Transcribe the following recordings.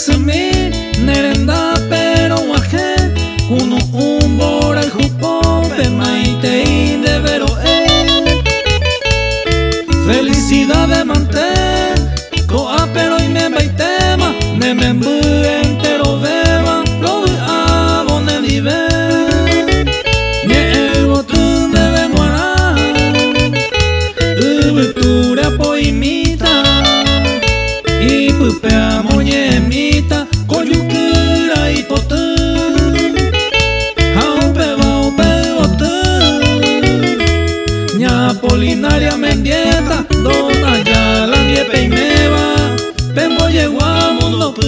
sumi nerenda pero guaje kuno umbora el jupo pe maite de vero felicidad de manter coa pero y me baitema ne me entero beba lo abone vive ne ego tun de benguara ubetura poimita y pupea moñemita coyukura y potu aupe botu ña Polinaria Mendieta dona ya la niepe y meba pembo yeguamo lopu.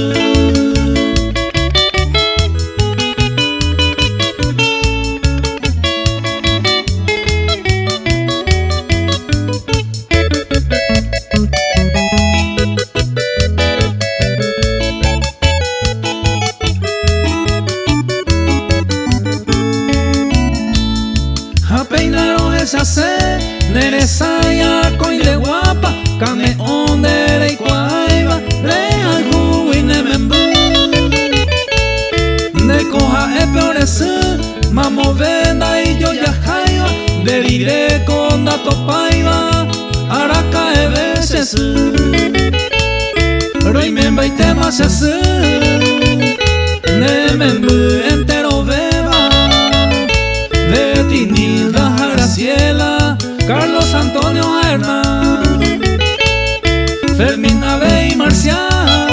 Peinaron esa se neresaya coile guapa cane ondere y cuaiba real juine membu de coja e peoresu mamo venda y yo ya jaiba derire con dato paiba araca e veces roi memba y tema sesu ne membu entero beba Betinilda Graciela, Carlos Antonio Hernán, Fermín Ave y Marcial,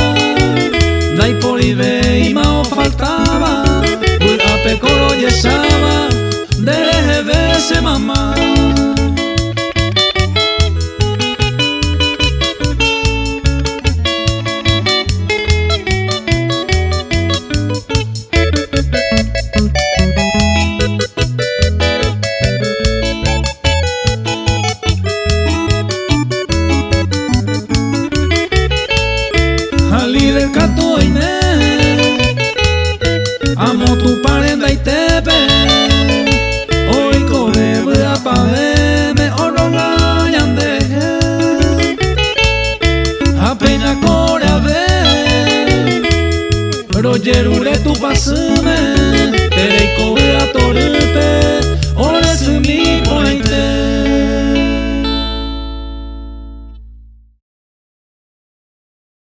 Dai por Ibe y Mao faltaba, Ulape Coro Yeshaba, Dereje Bese Mamá.